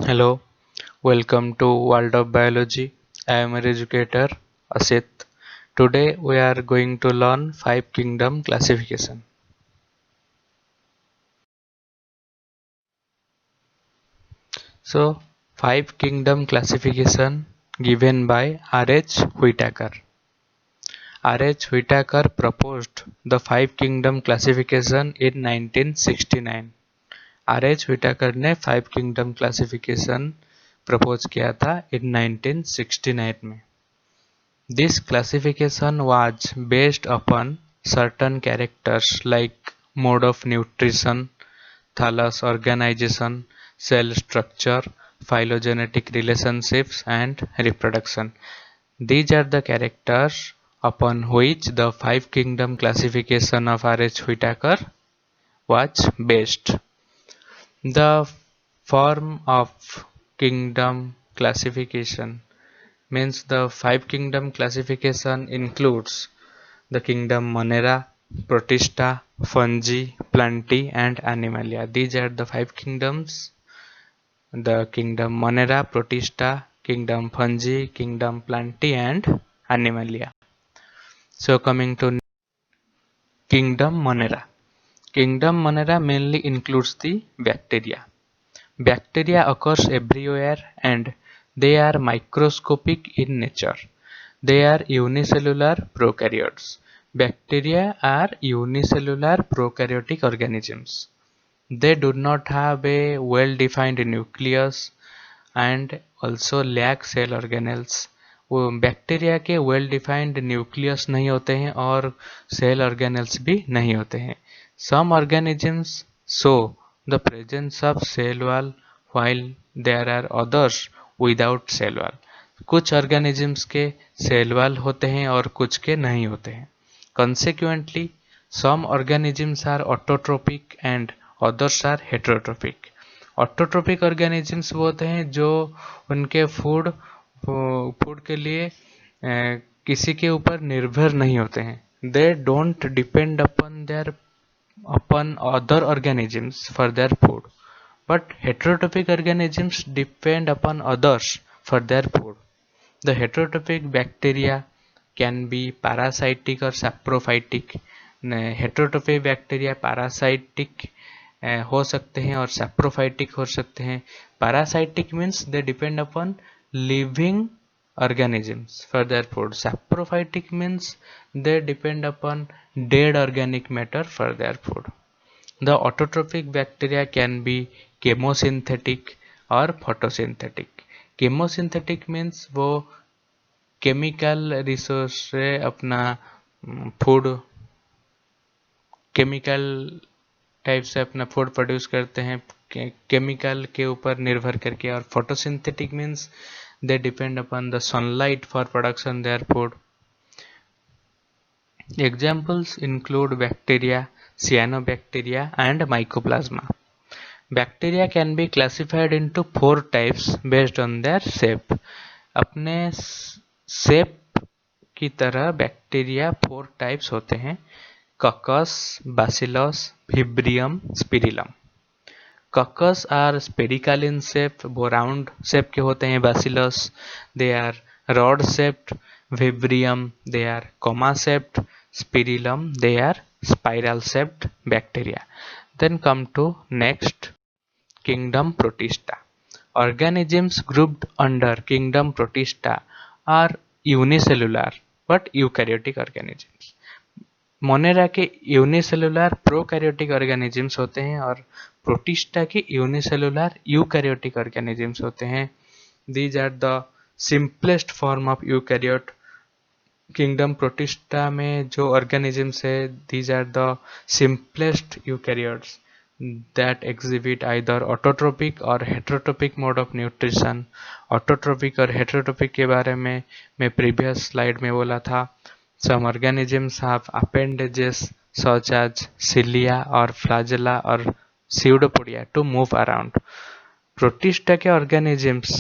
Hello, welcome to World of Biology. I am your educator Asit. Today we are going to learn five kingdom classification. So, five kingdom classification given by R.H. Whitaker. R.H. Whitaker proposed the five kingdom classification in 1969. R.H. Whitaker ने five kingdom classification propose किया था इन 1969 में. This classification was based upon certain characters like mode of nutrition, thallus organization, cell structure, phylogenetic relationships, and reproduction. These are the characters upon which the five kingdom classification of R.H. Whitaker was based. The form of kingdom classification means the five kingdom classification includes the kingdom Monera, Protista, Fungi, Plantae and Animalia. These are the five kingdoms: the kingdom Monera, Protista, kingdom Fungi, kingdom Plantae and Animalia. So coming to kingdom Monera. Kingdom Monera mainly includes the bacteria. Bacteria occurs everywhere and they are microscopic in nature. They are unicellular prokaryotes. Bacteria are unicellular prokaryotic organisms. They do not have a well-defined nucleus and also lack cell organelles. वो bacteria के well defined nucleus नहीं होते हैं और cell organelles भी नहीं होते हैं. Some organisms show the presence of cell wall while there are others without cell wall. कुछ ऑर्गेनिजम्स के सेल वॉल होते हैं और कुछ के नहीं होते हैं. Consequently, some organisms are autotrophic and others are heterotrophic. Autotrophic organisms वो होते हैं जो उनके फूड के लिए किसी के ऊपर निर्भर नहीं होते हैं. They don't depend upon other organisms for their food, but heterotrophic organisms depend upon others for their food. The heterotrophic bacteria can be parasitic or saprophytic. Heterotrophic bacteria parasitic हो सकते हैं और सैप्रोफाइटिक हो सकते हैं. Parasitic means they depend upon living organisms for their food. Saprophytic means they depend upon dead organic matter for their food. The autotrophic bacteria can be chemosynthetic or photosynthetic. Chemosynthetic means वो chemical resource से अपना food chemical type से अपना food produce करते हैं chemical के ऊपर निर्भर करके. और photosynthetic means they depend upon the sunlight for production their food. Examples include bacteria, cyanobacteria and mycoplasma. Bacteria can be classified into four types based on their shape. अपने shape की तरह बैक्टीरिया फोर टाइप्स होते हैं: coccus, bacillus, vibrio, spirillum. Coccus are spherical in shape, वो round shape के होते हैं. Bacillus they are rod shaped. Vibrio they are comma shaped. Spirillum they are spiral shaped bacteria. Then come to next kingdom Protista. Organisms grouped under kingdom Protista are unicellular but eukaryotic organisms. Monera के unicellular prokaryotic organisms होते हैं और protista के unicellular eukaryotic organisms होते हैं. These are the simplest form of eukaryote. Kingdom protista में जो organisms है these are the simplest eukaryotes that exhibit either autotrophic or heterotrophic mode of nutrition. Autotrophic और heterotrophic के बारे में मैं previous slide में बोला था. Some organisms have appendages such as cilia or flagella or pseudopodia to move around. Protista के organisms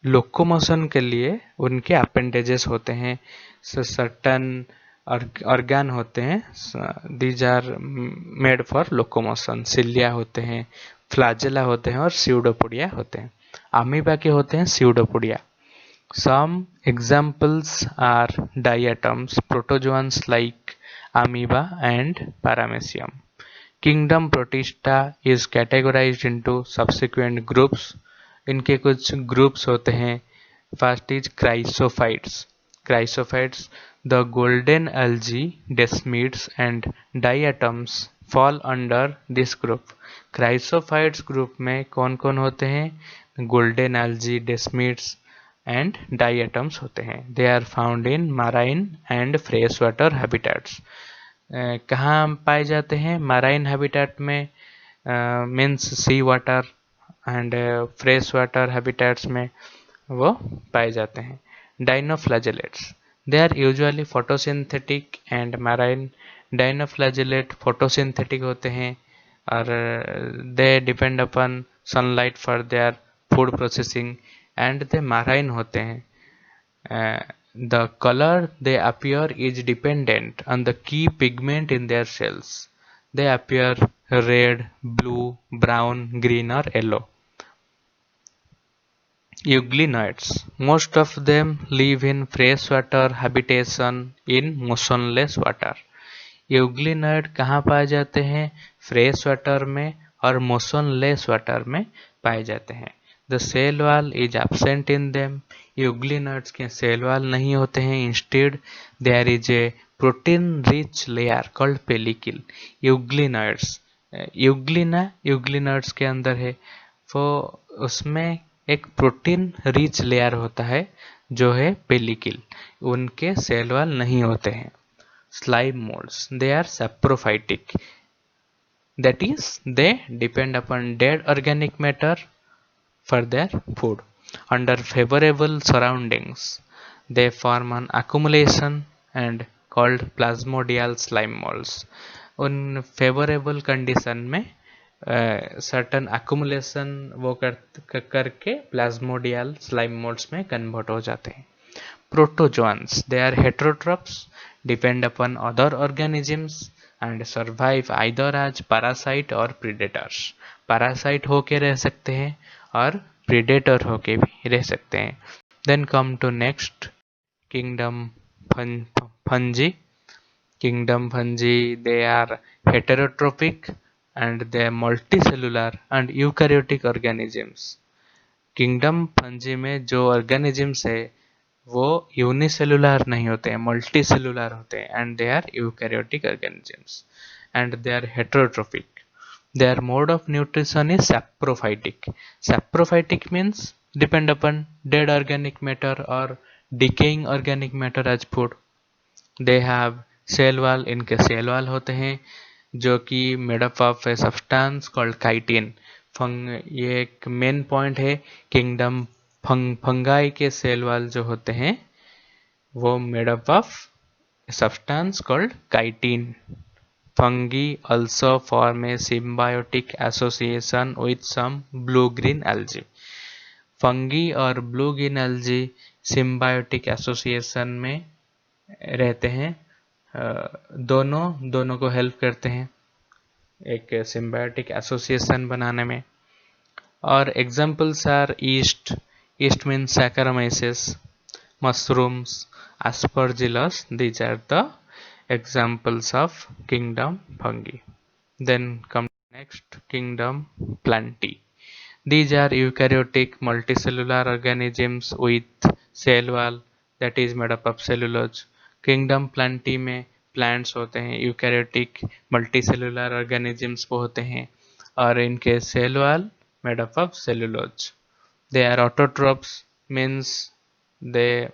locomotion के लिए उनके appendages होते हैं. certain ऑर्गन होते हैं. These are made for locomotion. Cilia होते हैं, फ्लैजेला होते हैं और स्यूडोपोडिया होते हैं। अमीबा के होते हैं pseudopodia. Some examples are diatoms, protozoans like amoeba and paramecium. Kingdom Protista is categorized into subsequent groups. इनके कुछ groups होते हैं। First is chrysophytes. Chrysophytes, the golden algae, desmids and diatoms fall under this group. Chrysophytes group में कौन कौन होते हैं? Golden algae, desmids and diatoms होते हैं। They are found in marine and freshwater habitats. कहाँ पाए जाते हैं? Marine habitat में means sea water and fresh water habitats में वो पाए जाते हैं। Dinoflagellates. They are usually photosynthetic and marine. Dinoflagellate photosynthetic होते हैं और they depend upon sunlight for their food processing and they marine होते हैं। The color they appear is dependent on the key pigment in their cells. They appear red, blue, brown, green or yellow. Euglenoids. Most of them live in freshwater habitation in motionless water. Euglenoid कहाँ पाए जाते हैं? Fresh water में और motionless water में पाए जाते हैं। The cell wall is absent in them. Euglenoids के सेल वॉल नहीं होते हैं। Instead there is a protein rich layer called pellicle. Euglenoids euglenoids के अंदर है वो उसमें एक प्रोटीन रिच लेयर होता है जो है पेलिकिल। उनके सेल वॉल नहीं होते हैं। Slime molds. They are saprophytic. That is, they depend upon dead organic matter for their food. Under favorable surroundings, they form an accumulation and called plasmodial slime molds. उन favorable condition में certain accumulation वो करके plasmodial slime molds में convert हो जाते हैं। Protozoans. They are heterotrophs, depend upon other organisms and survive either as parasite or predators. Parasite होके रह सकते हैं और predator होके भी रह सकते हैं। Then come to next kingdom fungi. Kingdom fungi, they are heterotrophic and they are multicellular and eukaryotic organisms. Kingdom fungi में जो organisms है वो यूनिसेलुलर नहीं होते हैं, मल्टी सेलुलर होते हैं and they are eukaryotic organisms and they are heterotrophic. Their mode of nutrition is saprophytic. Saprophytic means depend upon dead organic matter और decaying organic matter as food. They have cell wall. इनके cell wall होते हैं जो कि made up of a substance called chitin. ये एक main point है। Kingdom fungi के सेल वॉल जो होते हैं वो made up of substance called chitin. Fungi also form a symbiotic association with some blue-green algae. Fungi और blue green algae symbiotic association में रहते हैं। दोनों को हेल्प करते हैं एक सिम्बायोटिक एसोसिएशन बनाने में। और examples are yeast means Saccharomyces, mushrooms, aspergillus. These are the examples of kingdom fungi. Then come next kingdom Plantae. These are eukaryotic multicellular organisms with cell wall that is made up of cellulose. Kingdom Plantae में plants होते हैं, eukaryotic multicellular organisms वो होते हैं और इनके cell wall made up of cellulose. They are autotrophs means they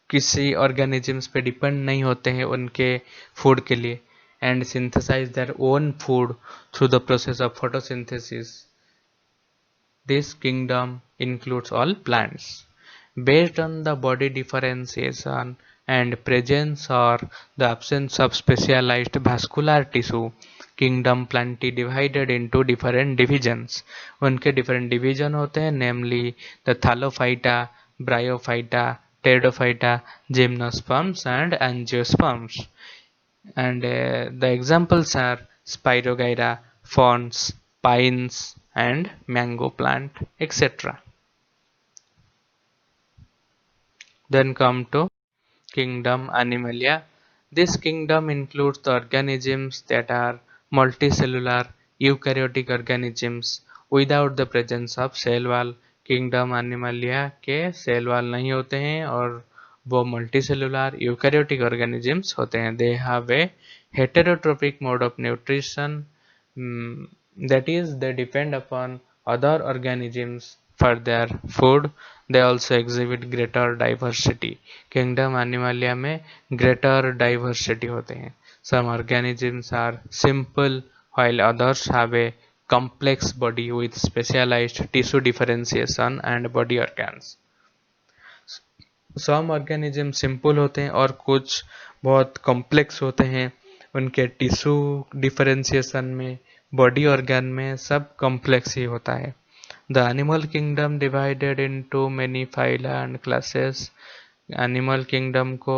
किसी organisms पे depend नहीं होते हैं उनके food के लिए and synthesize their own food through the process of photosynthesis. This kingdom includes all plants. Based on the body differentiation and presence or the absence of specialized vascular tissue, kingdom Plantae divided into different divisions. उनके different division होते हैं namely the Thallophyta, Bryophyta, Pteridophyta, Gymnosperms and Angiosperms. And the examples are Spirogyra, ferns, pines and mango plant, etc. Then come to kingdom Animalia. This kingdom includes the organisms that are multicellular eukaryotic organisms without the presence of cell wall. Kingdom Animalia के cell wall नहीं होते हैं और वो multicellular eukaryotic organisms होते हैं. They have a heterotrophic mode of nutrition, that is they depend upon other organisms for their food. They also exhibit greater diversity. Kingdom Animalia में greater diversity होते हैं. Some organisms are simple while others have a complex body with specialized tissue differentiation and body organs. Some organisms simple होते हैं और कुछ बहुत complex होते हैं. उनके टिश्यू डिफरेंशिएशन में, बॉडी ऑर्गन में सब कॉम्प्लेक्स ही होता है. The animal kingdom divided into many phyla and classes. Animal kingdom को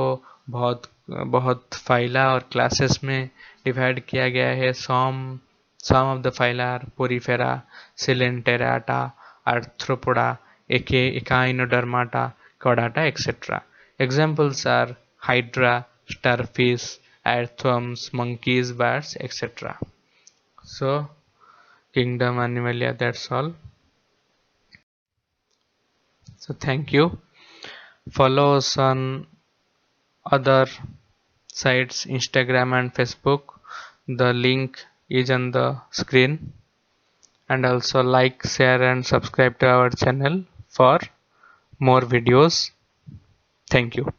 बहुत बहुत फाइला और क्लासेस में डिवाइड किया गया है. some of the phyla are Porifera, Coelenterata, Arthropoda, Echinodermata, Chordata, etc. Examples are Hydra, starfish, earthworms, monkeys, birds, etc. So, kingdom Animalia, that's all. So, thank you. Follow us on other sites, Instagram and Facebook. The link is on the screen. And also like, share and subscribe to our channel for more videos. Thank you.